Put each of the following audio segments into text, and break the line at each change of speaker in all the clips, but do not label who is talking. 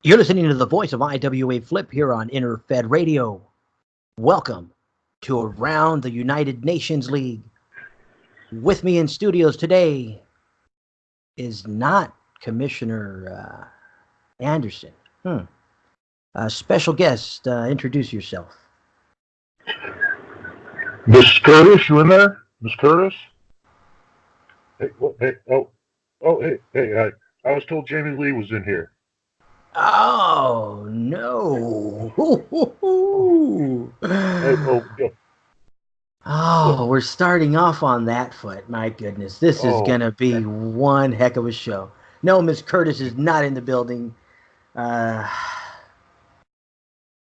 You're listening to the voice of IWA Flip here on Interfed Radio. Welcome to Around the United Nations League. With me in studios today is not Commissioner Anderson. Special guest, introduce yourself.
Miss Curtis, you in there? Miss Curtis? Hey, I was told Jamie Lee was in here.
Oh, no.
Hey,
Oh, we're starting off on that foot. My goodness, this is going to be one heck of a show. No, Miss Curtis is not in the building.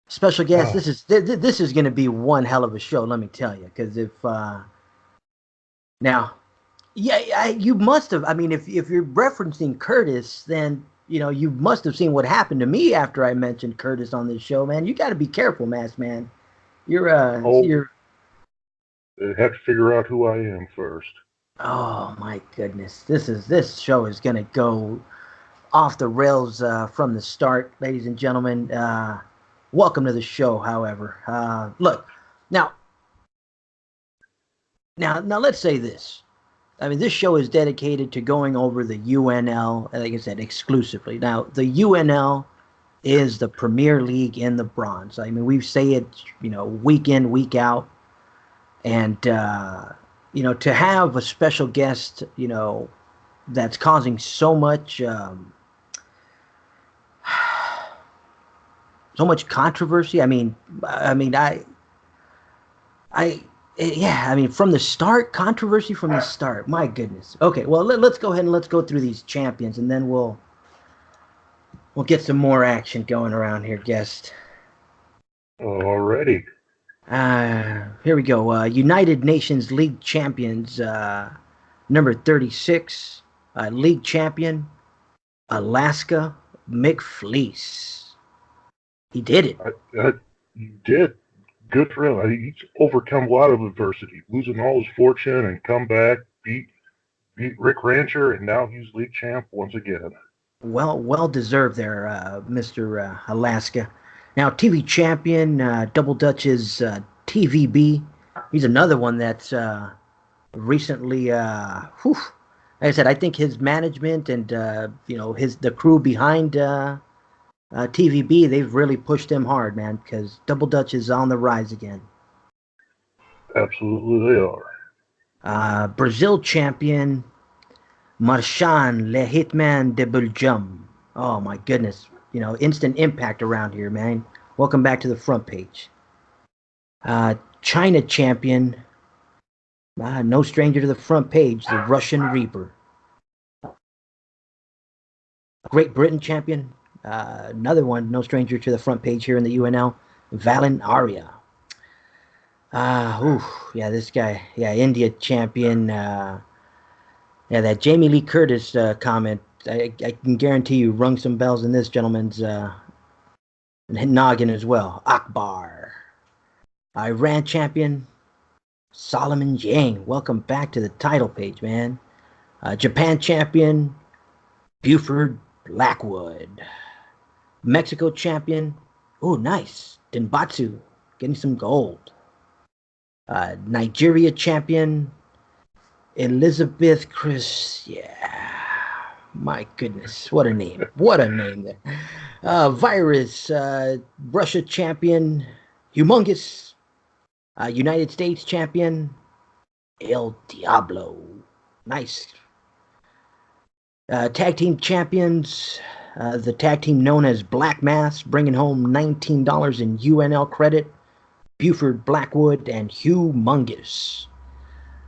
Special guest, this is going to be one hell of a show, let me tell you. Because if now, you must have. I mean, if you're referencing Curtis, then you must have seen what happened to me after I mentioned Curtis on this show, man. You got to be careful, Mass Man. You're
I have to figure out who I am first.
Oh my goodness, this show is going to go off the rails from the start, ladies and gentlemen. Welcome to the show, however. Look, now, let's say this. I mean, this show is dedicated to going over the UNL, like I said, exclusively. Now, the UNL is the premier league in the Bronze. I mean, we say it, week in, week out. And, to have a special guest, that's causing so much controversy. From the start, controversy from the start. My goodness. Okay, well, let's go ahead and let's go through these champions, and then we'll get some more action going around here, guest.
Alrighty.
Here we go. United Nations League champions, number 36, league champion, Alaska McFleece. He did it.
He did. Good for him. He's overcome a lot of adversity, losing all his fortune and come back, beat Rick Rancher, and now he's league champ once again.
Well deserved there, Mr. Alaska. Now, TV champion, Double Dutch's TVB. He's another one that's recently, like I said, I think his management and the crew behind TVB, they've really pushed him hard, man, because Double Dutch is on the rise again.
Absolutely, they
are. Brazil champion, Marchand Le Hitman de Belgium. Oh my goodness. Instant impact around here, man. Welcome back to the front page. China champion, no stranger to the front page, the Russian Reaper. Great Britain champion, another one, no stranger to the front page here in the UNL, Valin Arya. This guy, India champion. That Jamie Lee Curtis comment, I can guarantee you rung some bells in this gentleman's noggin as well. Akbar. Iran champion, Solomon Yang. Welcome back to the title page, man. Japan champion, Buford Blackwood. Mexico champion, nice, Denbatsu, getting some gold. Nigeria champion, Elizabeth Chris, my goodness, what a name there. Virus, Russia champion, Humongous, United States champion, El Diablo, nice. Tag team champions, the tag team known as Black Mass, bringing home $19 in UNL credit, Buford Blackwood and Humongous.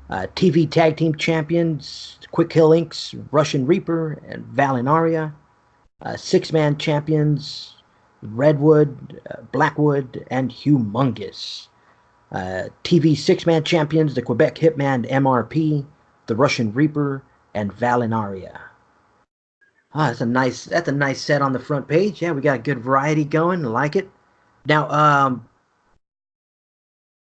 TV Tag Team Champions, Quick Hill Inc.'s Russian Reaper and Valinaria. Six-Man Champions, Redwood, Blackwood, and Humongous. TV Six-Man Champions, the Quebec Hitman MRP, the Russian Reaper, and Valinaria. That's a nice set on the front page. Yeah, we got a good variety going. I like it. Now,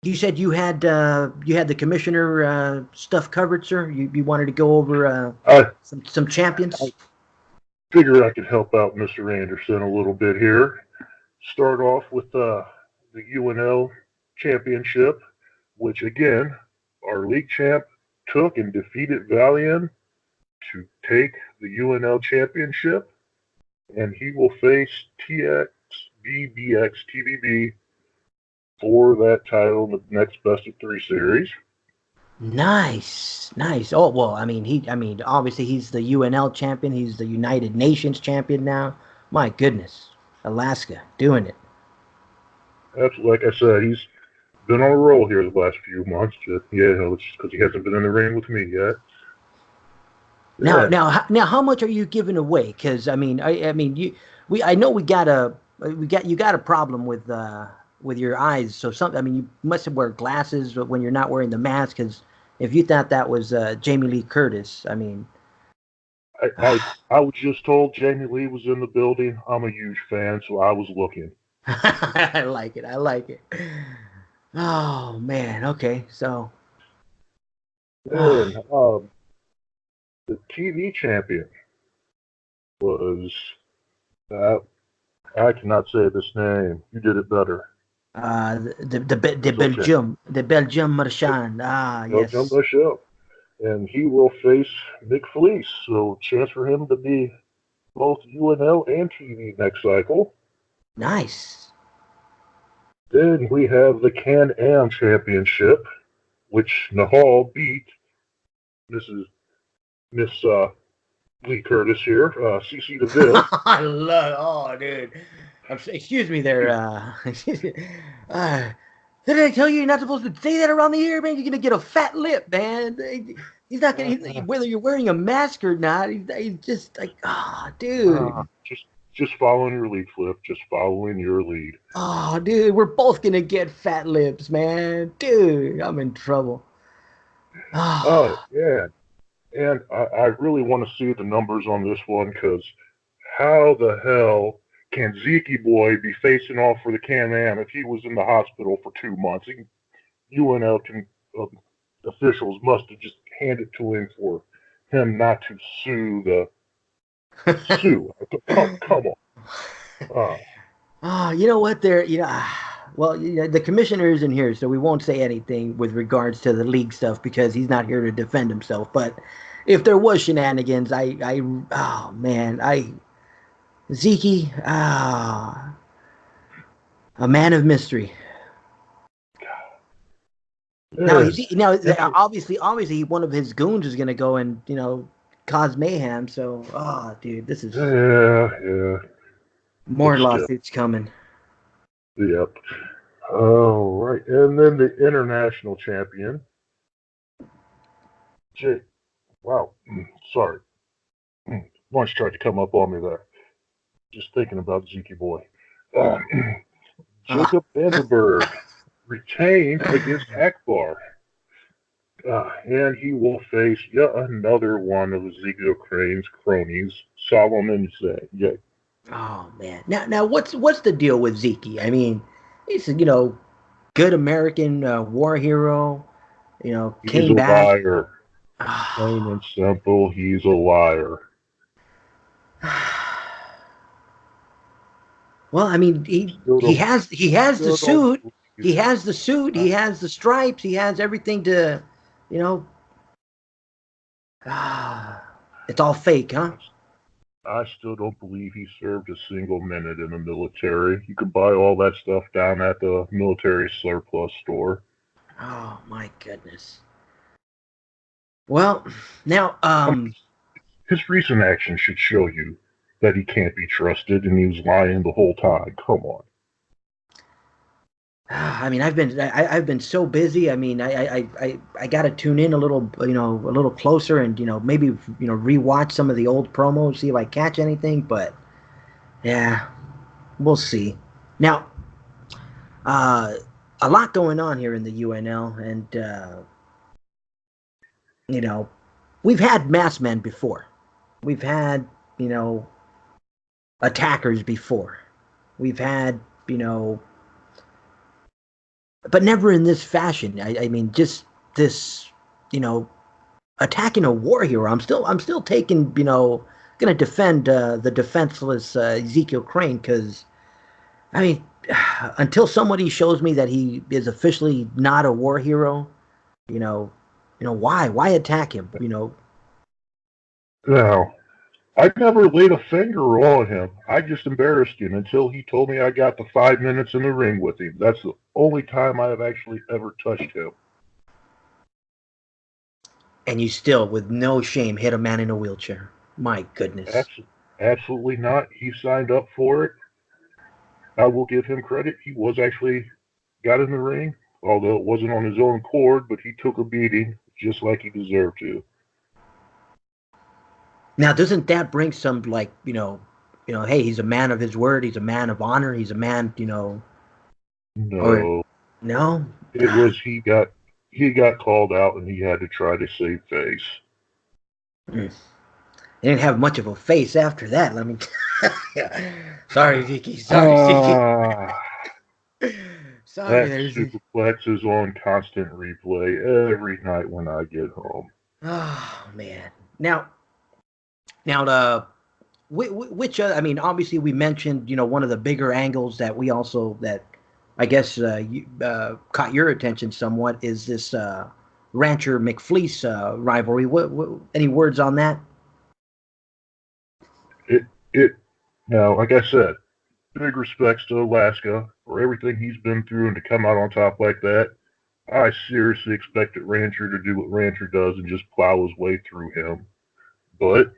you said you had the commissioner stuff covered, sir. You wanted to go over some champions.
Figure I could help out Mr. Anderson a little bit here. Start off with the UNL championship, which again, our league champ took and defeated Valiant to take the UNL championship, and he will face TXBBX TBB for that title in the next best of three series.
Nice, nice. Oh well, I mean, obviously he's the UNL champion. He's the United Nations champion now. My goodness, Alaska doing it.
That's like I said, he's been on a roll here the last few months. Yeah, it's because he hasn't been in the ring with me yet.
Now,
Yeah,
now, how much are you giving away? Because I mean, I know you got a problem with your eyes. So some, I mean, you must wear glasses when you're not wearing the mask. Because if you thought that was Jamie Lee Curtis, I mean,
I was just told Jamie Lee was in the building. I'm a huge fan, so I was looking.
I like it. I like it. Oh man. Okay. So,
And the TV champion was uh, I cannot say this name. You did it better.
the
It's okay.
Belgium Marchand. Ah,
Belgium
yes.
Michelle. And he will face Mick Fleece. So chance for him to be both UNL and TV next cycle.
Nice.
Then we have the Can-Am Championship, which Nahal beat Mrs. Miss Lee Curtis here, CC DeVille.
I love. Oh, dude. Excuse me there. Uh, did I tell you you're not supposed to say that around the ear, man? You're gonna get a fat lip, man. He's not gonna. Whether you're wearing a mask or not, he's just like, oh, dude.
Just following your lead, Flip. Just following your lead.
Oh, dude. We're both gonna get fat lips, man. Dude, I'm in trouble.
Oh
Oh,
yeah, and I really want to see the numbers on this one because how the hell can Zeke Boy be facing off for the Can-Am if he was in the hospital for 2 months? UNL officials must have just handed to him for him not to sue the sue. Come on. Uh,
oh, you know what? Well, the commissioner isn't here, so we won't say anything with regards to the league stuff because he's not here to defend himself. But if there was shenanigans, oh man, Zeke, a man of mystery. Now
yeah,
he's now obviously one of his goons is gonna go and cause mayhem. So, oh, dude, this is
yeah, but
more
still,
lawsuits coming.
yep. All right, and then the international champion, Jake. Wow, sorry, lunch tried to come up on me there. Just thinking about Zeke Boy. Uh,
Ah.
Jacob Vandenberg retained against Akbar. And he will face yet another one of Ezekiel Crane's cronies, Solomon Zay.
Oh man. Now what's the deal with Zeke? I mean, he's good American war hero.
He's
Came
a
back.
liar. Plain and simple, he's a liar.
Well, I mean,
Still don't,
he has the
still don't
suit.
believe.
He has the suit.
I,
He has the stripes. He has everything to, you know. It's all fake, huh?
I still don't believe he served a single minute in the military. You could buy all that stuff down at the military surplus store.
Oh my goodness. Well, now
I mean, his recent actions should show you that he can't be trusted and he was lying the whole time. Come on.
I mean, I've been so busy. I mean, I got to tune in a little, a little closer, and maybe rewatch some of the old promos, see if I catch anything. But yeah, we'll see. Now, uh, a lot going on here in the UNL, and you know, we've had mass men before. We've had attackers before. We've had you know, but never in this fashion. I mean, just this, you know, attacking a war hero. I'm still taking gonna defend the defenseless Ezekiel Crane because I mean, until somebody shows me that he is officially not a war hero, you know, why attack him?
Now, I never laid a finger on him. I just embarrassed him until he told me I got the 5 minutes in the ring with him. That's the only time I have actually ever touched him.
And you still, with no shame, hit a man in a wheelchair. My goodness.
Absolutely not. He signed up for it. I will give him credit. He was actually got in the ring, although it wasn't on his own accord, but he took a beating just like he deserved to.
Now, doesn't that bring some like hey, he's a man of his word. He's a man of honor. He's a man, or
No,
no?
it was he got called out and he had to try to save face.
Mm. He didn't have much of a face after that. Let me. Sorry, Vicky. Sorry, Vicky.
Ah,
Sorry,
that
there's.
superplex is on constant replay every night when I get home.
Oh man. Now the which I mean, obviously we mentioned one of the bigger angles that we also that I guess caught your attention somewhat is this Rancher McFleece rivalry. What any words on that?
It it now, like I said, big respects to Alaska for everything he's been through and to come out on top like that. I seriously expected Rancher to do what Rancher does and just plow his way through him. But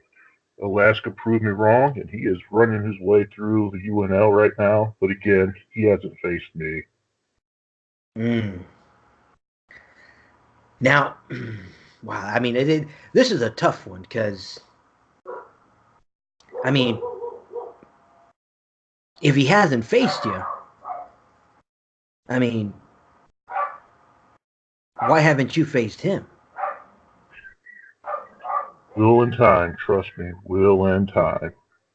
Alaska proved me wrong, and he is running his way through the UNL right now. But again, he hasn't faced me.
Mm. Now, wow. I mean, this is a tough one because I mean, if he hasn't faced you, I mean, why haven't you faced him?
Will and time, trust me, will and time.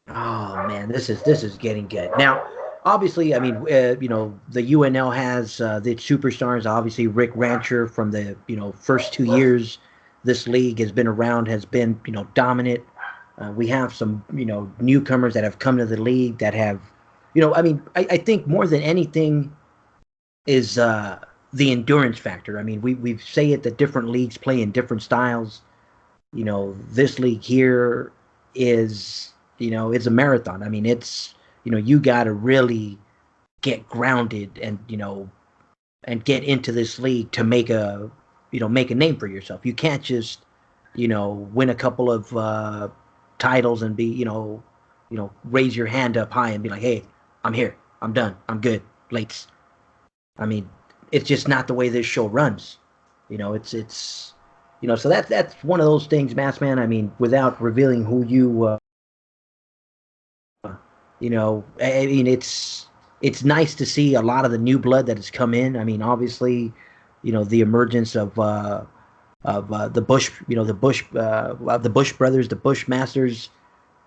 Oh man, this is getting good. Now, obviously, I mean, the UNL has the superstars. Obviously, Rick Rancher from the first 2 years this league has been around has been dominant. We have some newcomers that have come to the league that have, I mean, I think more than anything is the endurance factor. I mean, we say it that different leagues play in different styles. This league here is, it's a marathon. I mean, it's, you got to really get grounded and get into this league to make a name for yourself. You can't just, win a couple of titles and be, raise your hand up high and be like, hey, I'm here. I'm done. I'm good. Let's, I mean, it's just not the way this show runs. It's so that's one of those things, Mass Man. I mean, without revealing who I mean, it's nice to see a lot of the new blood that has come in. I mean, obviously, the emergence of the Bush, the Bush brothers, the Bushmasters.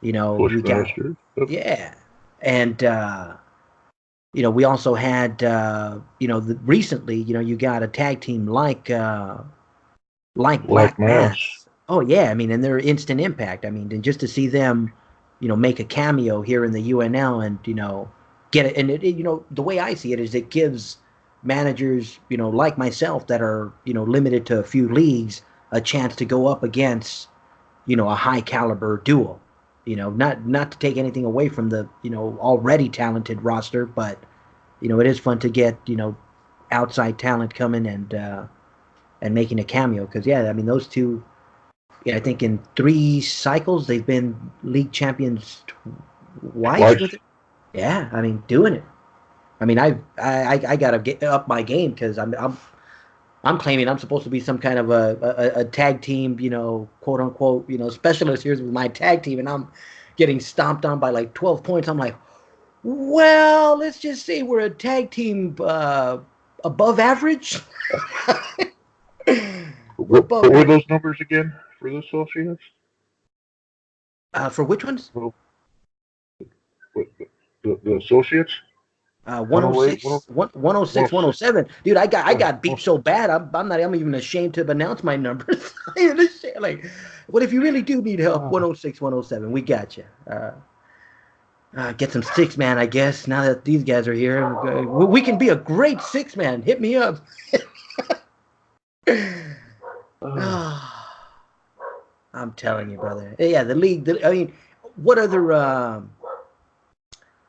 We got
Bushmaster. Yep.
yeah, and we also had recently, you got a tag team like
Black
Black
Mass.
Mass. Oh yeah, I mean, and they're instant impact. I mean, and just to see them, make a cameo here in the UNL and get it, and the way I see it is it gives managers, like myself that are limited to a few leagues a chance to go up against a high caliber duo. Not to take anything away from the already talented roster, but it is fun to get outside talent coming and making a cameo because yeah, I mean those two. Yeah, I think in 3 cycles they've been league champions twice
Twice.
with it. Yeah, I mean doing it. I mean I gotta get up my game because I'm claiming I'm supposed to be some kind of a tag team quote unquote specialist here with my tag team and I'm getting stomped on by like 12 points. I'm like, well, let's just say we're a tag team above average. We're above
What were
average.
those numbers again for the associates?
For which ones?
Well, the associates? 108,
106, 106,
106.
107. Dude, I
Oh,
got beat
oh,
so bad. I'm even ashamed to announce my numbers. Like, what if you really do need help?
oh,
106, 107. We got you. Get some six man, I guess. Now that these guys are here, we can be a great six man. Hit me up.
oh.
Ah, I'm telling you, brother. Yeah, the league. I mean, what other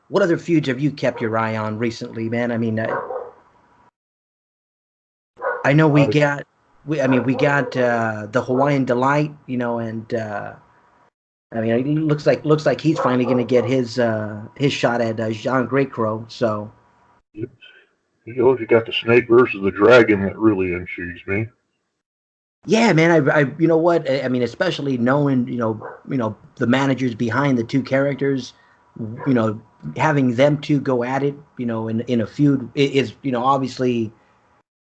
what other feuds have you kept your eye on recently, man? I mean, I know we
I,
got. I mean, we got the Hawaiian Delight, and I mean, it looks like he's finally going to get his shot at Jean Greycrow. So
you you got the snake versus the dragon that really intrigues me.
yeah, man, you know what? I mean, especially knowing, the managers behind the two characters, you know, having them two go at it, in a feud is, obviously,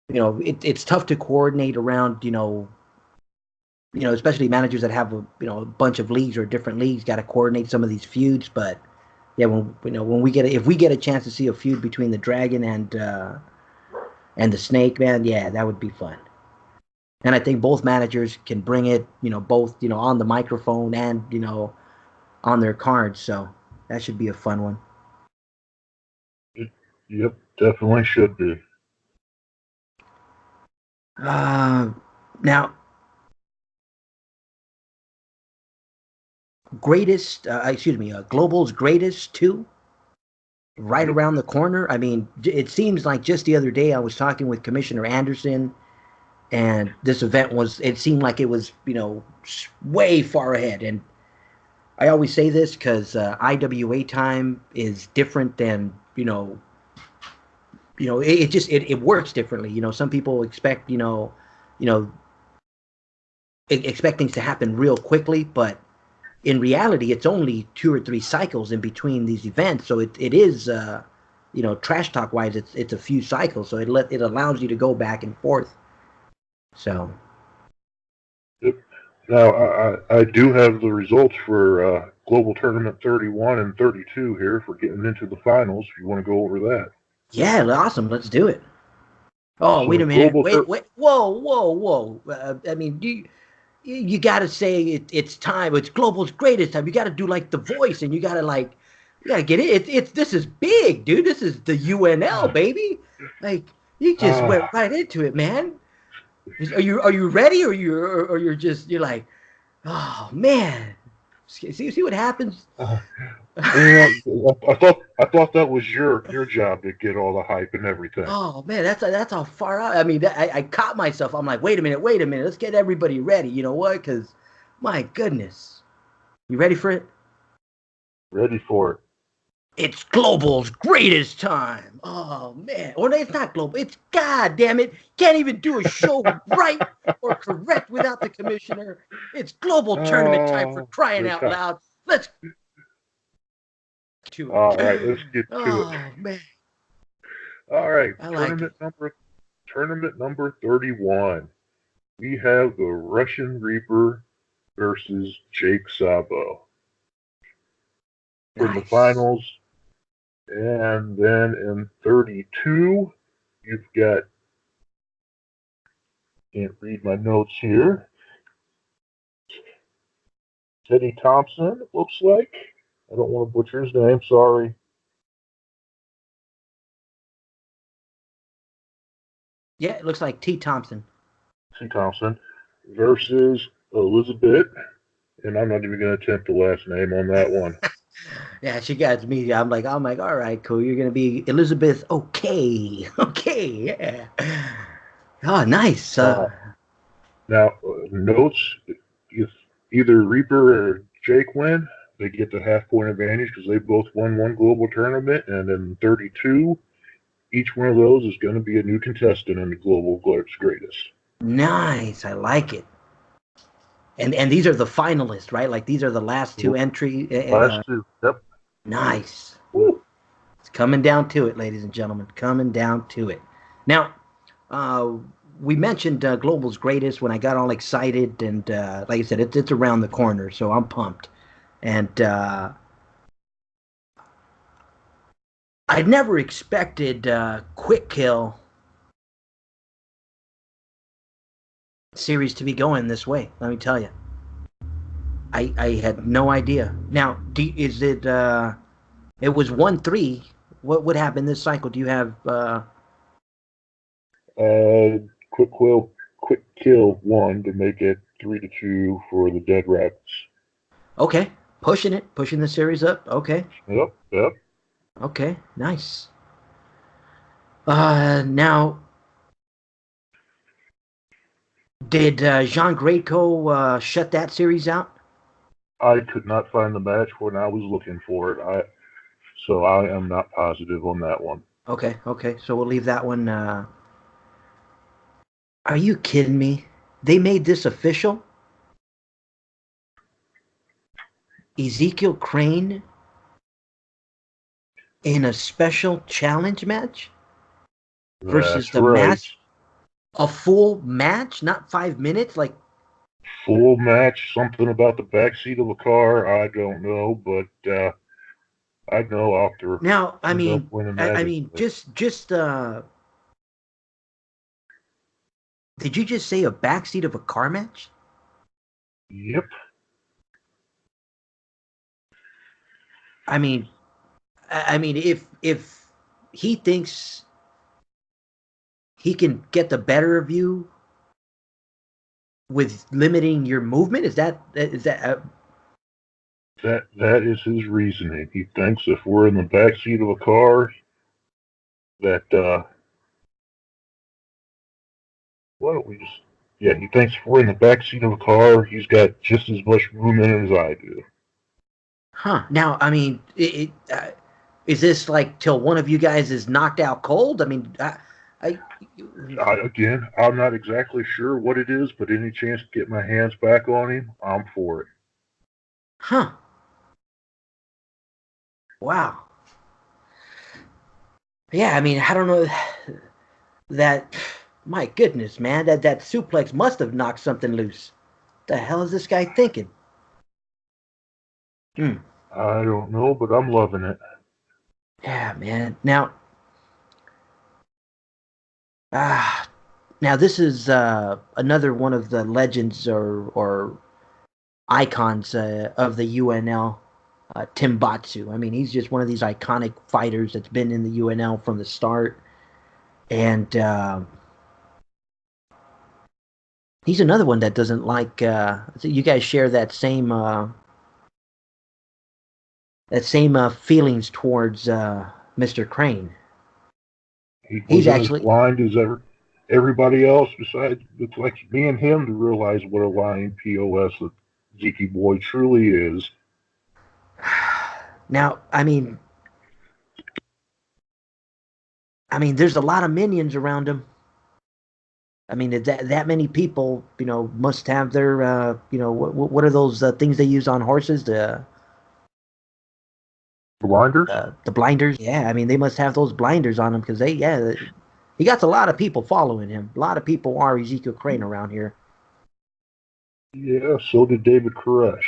it's tough to coordinate around, especially managers that have a bunch of leagues or different leagues got to coordinate some of these feuds. But yeah, when if we get a chance to see a feud between the Dragon and the Snake, man, yeah, that would be fun. And I think both managers can bring it, both on the microphone and on their cards. So that should be a fun one.
Yep, definitely should be.
Uh, Now, Global's greatest two, right
Yep.
around the corner. I mean, it seems like just the other day I was talking with Commissioner Anderson, and this event it seemed like it was, way far ahead. And I always say this because IWA time is different than, it just it works differently. Some people expect, you know, expect things to happen real quickly, but in reality, it's only 2 or 3 cycles in between these events. So it is, trash talk wise, it's a few cycles. So it allows you to go back and forth. So
Yep. Now, I do have the results for Global Tournament 31 and 32 here for getting into the finals. If you want to go over that.
yeah, awesome. Let's do it. Oh, wait
So
a minute.
Global
Wait, wait. Whoa, whoa, whoa. I mean, you got to say it's time. It's Global's greatest time. You got to do like the voice, and you got to get it. This is big, dude. This is the UNL, baby. Like you just
uh,
went right into it, man. Are you ready, or you're like, oh man. See what happens.
uh, I thought that was your job to get all the hype and everything.
Oh man, that's how far out. I mean, I caught myself. I'm like, wait a minute, wait a minute. Let's get everybody ready. You know what? Because my goodness, you ready for it?
Ready for it.
It's Global's greatest time. Oh man, or it's not Global. It's God damn it. Can't even do a show right or correct without the commissioner. It's Global tournament time for crying
Good
out
time.
loud. Let's to
All
it.
right, let's get to it.
Oh man,
All right,
I like it.
tournament number 31. We have the Russian Reaper versus Jake Sabo for the
Nice.
finals. And then in 32, you've got, can't read my notes here, Teddy Thompson, it looks like. I don't want to butcher his name, sorry.
Yeah, it looks like T. Thompson.
Teddy Thompson versus Elizabeth. And I'm not even going to attempt the last name on that one.
Yeah, she got me. I'm like, all right, cool. You're gonna be Elizabeth. Okay, okay, yeah. Oh, nice.
Uh, Now, notes, if either Reaper or Jake win, they get the half point advantage because they both won one global tournament. And in 32, each one of those is going to be a new contestant in the Global Greatest.
Nice. I like it. And these are the finalists, right? Like these are the last two
Yep.
entry.
Last two. Yep.
Nice.
Woo.
It's coming down to it, ladies and gentlemen. Coming down to it. Now, uh, we mentioned Global's greatest when I got all excited, and like I said, it's around the corner, so I'm pumped. And I never expected Quick Kill series to be going this way. Let me tell you, I had no idea. Now, is it? It was 1-3. What happened this cycle? Do you have?
Uh, quick kill one to make it 3-2 for the Dead Rabbits.
Okay, pushing the series up. Okay,
Yep.
okay, nice. Now, did Jean Greco shut that series out?
I could not find the match when I was looking for it. So I am not positive on that one.
Okay, so we'll leave that one. Are you kidding me? They made this official. Ezekiel Crane in a special challenge match versus
That's
the
right.
mass. A full match, not 5 minutes. Like,
Full match, something about the backseat of a car. I don't know, but I know Octor
now, I
ended up
mean,
winning
I,
that
I mean,
anyway.
just did you just say a backseat of a car match?
Yep.
I mean, if he thinks he can get the better of you with limiting your movement,
That is his reasoning. He thinks if we're in the backseat of a car, that why don't we just? Yeah, he thinks if we're in the backseat of a car, he's got just as much movement as I do.
huh? Now, I mean, is this like till one of you guys is knocked out cold? I mean, I
Again, I'm not exactly sure what it is, but any chance to get my hands back on him, I'm for it.
huh? Wow. Yeah, I mean, I don't know that. My goodness, man, that suplex must have knocked something loose. The hell is this guy thinking? Hmm.
I don't know, but I'm loving it.
Yeah, man. Ah, now this is another one of the legends or icons of the UNL, Timbatsu. I mean, he's just one of these iconic fighters that's been in the UNL from the start, and he's another one that doesn't like. So you guys share that same feelings towards Mr. Crane.
He
He's
wasn't as
actually
blind as everybody else. Besides, it's like me and him to realize what a lying POS that Zeke Boy truly is.
now. I mean, there's a lot of minions around him. I mean, that many people, must have their, what are those things they use on horses?
Blinders?
The blinders. Yeah, I mean, they must have those blinders on him because he got a lot of people following him. A lot of people are Ezekiel Crane around here.
Yeah, so did David Koresh.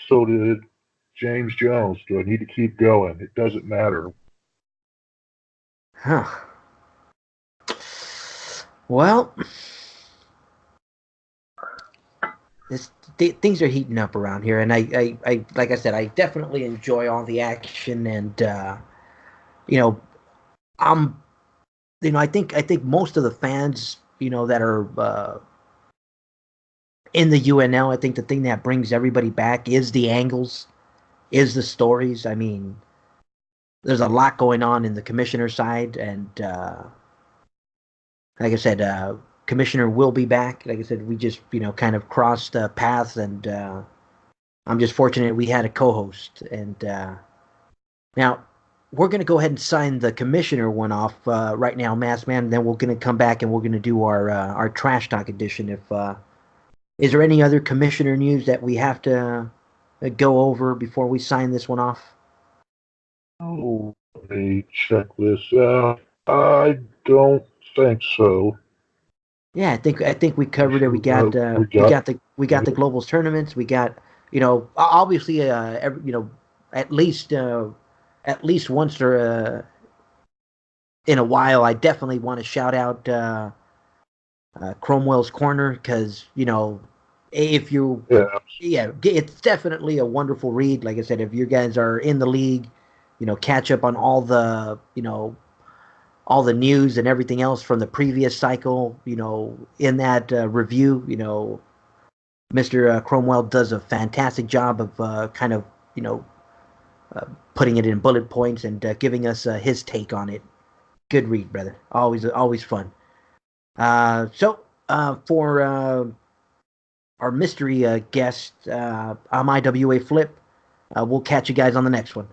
So did James Jones. Do I need to keep going? It doesn't matter.
Huh. Well, things are heating up around here, and like I said, I definitely enjoy all the action, and you know, I'm, I think most of the fans, that are in the UNL, I think the thing that brings everybody back is the angles, is the stories. I mean, there's a lot going on in the commissioner side, and like I said, commissioner will be back. Like I said, we just kind of crossed paths, and I'm just fortunate we had a co-host. And now we're going to go ahead and sign the commissioner one off right now, Mass Man. Then we're going to come back and we're going to do our trash talk edition. If is there any other commissioner news that we have to go over before we sign this one off?
Oh, let me check this out. I don't think so.
Yeah, I think we covered it. We
Uh,
got
we
we
got
got the global tournaments. We got obviously at least once or in a while. I definitely want to shout out Cromwell's Corner because if you
Yeah,
yeah, it's definitely a wonderful read. Like I said, if you guys are in the league, catch up on all the news and everything else from the previous cycle. In that review, Mr. Cromwell does a fantastic job of kind of you know uh, putting it in bullet points and giving us his take on it. Good read, brother. Always fun. For our mystery guest, I'm IWA Flip. We'll catch you guys on the next one.